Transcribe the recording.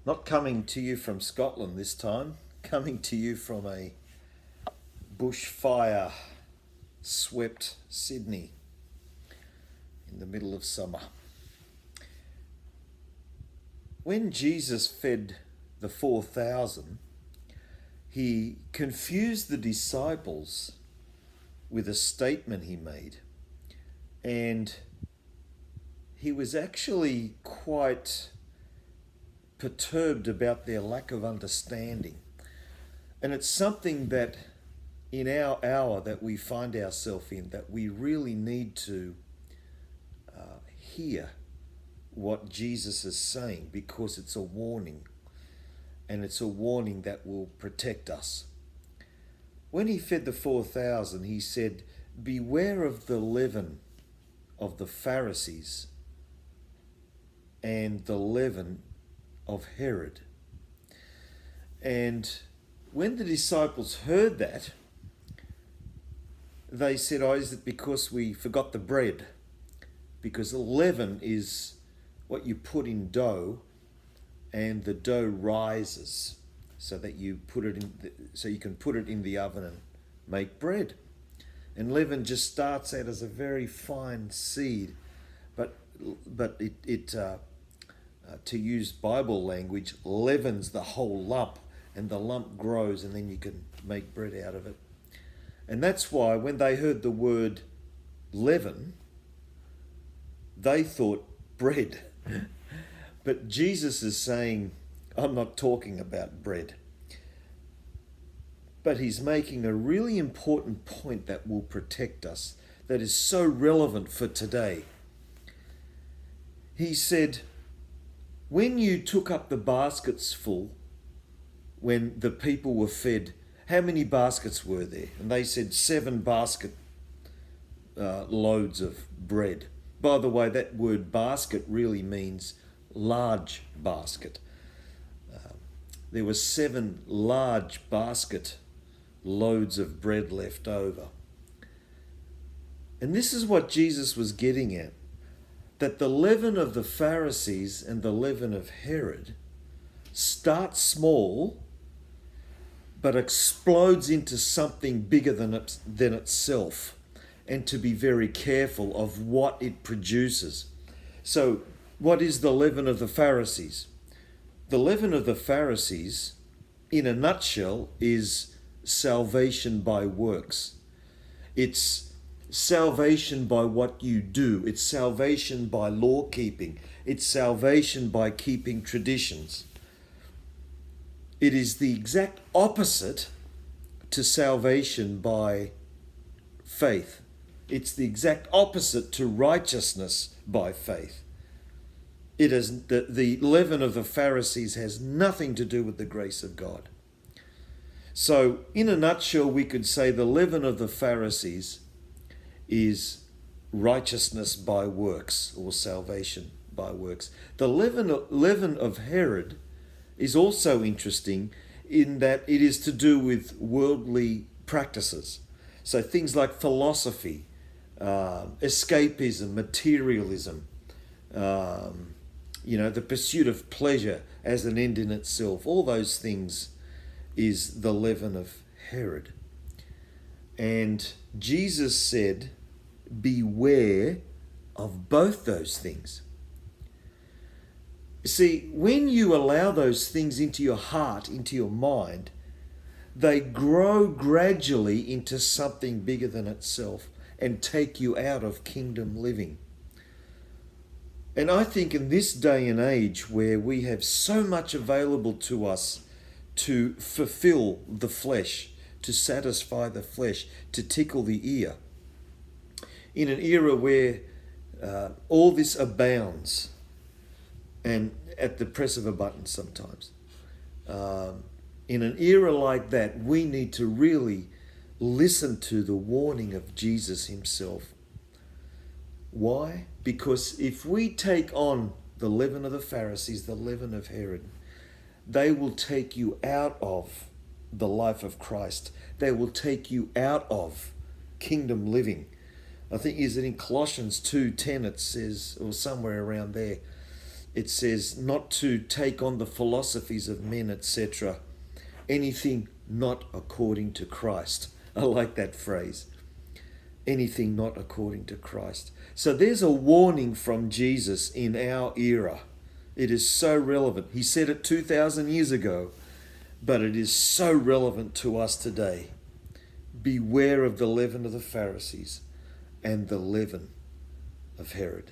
Not coming to you from Scotland this time, coming to you from a bushfire swept Sydney in the middle of summer. When Jesus fed the 4,000, he confused the disciples with a statement he made. And he was actually quite perturbed about their lack of understanding. And it's something that in our hour that we find ourselves in, that we really need to hear what Jesus is saying, because it's a warning, and it's a warning that will protect us. When he fed the 4,000, he said, "Beware of the leaven of the Pharisees and the leaven of Herod." And when the disciples heard that, they said, "Oh, is it because we forgot the bread?" Because leaven is what you put in dough, and the dough rises so that you put it in, so you can put it in the oven and make bread. And leaven just starts out as a very fine seed, but it to use Bible language, leavens the whole lump, and the lump grows, and then you can make bread out of it. And that's why when they heard the word leaven, they thought bread. But Jesus is saying, I'm not talking about bread. But he's making a really important point that will protect us, that is so relevant for today. He said, when you took up the baskets full, when the people were fed, how many baskets were there? And they said 7 basket loads of bread. By the way, that word basket really means large basket. There were 7 large basket loads of bread left over. And this is what Jesus was getting at, that the leaven of the Pharisees and the leaven of Herod starts small but explodes into something bigger than itself, and to be very careful of what it produces. So what is the leaven of the Pharisees? The leaven of the Pharisees, in a nutshell, is salvation by works. It's salvation by what you do. It's salvation by law keeping. It's salvation by keeping traditions. It is the exact opposite to salvation by faith. It's the exact opposite to righteousness by faith. It is the leaven of the Pharisees has nothing to do with the grace of God. So, in a nutshell, we could say the leaven of the Pharisees is righteousness by works, or salvation by works. The leaven of Herod is also interesting in that it is to do with worldly practices. So things like philosophy, escapism, materialism, the pursuit of pleasure as an end in itself, all those things is the leaven of Herod. And Jesus said, beware of both those things. See, when you allow those things into your heart, into your mind, they grow gradually into something bigger than itself and take you out of kingdom living. And I think in this day and age where we have so much available to us to fulfill the flesh, to satisfy the flesh, to tickle the ear, in an era where all this abounds, and at the press of a button sometimes, in an era like that, we need to really listen to the warning of Jesus himself. Why? Because if we take on the leaven of the Pharisees, the leaven of Herod, they will take you out of the life of Christ. They will take you out of kingdom living. I think is it in Colossians 2:10 it says, or somewhere around there, it says not to take on the philosophies of men, etc. Anything not according to Christ. I like that phrase. Anything not according to Christ. So there's a warning from Jesus in our era. It is so relevant. He said it 2,000 years ago, but it is so relevant to us today. Beware of the leaven of the Pharisees and the leaven of Herod.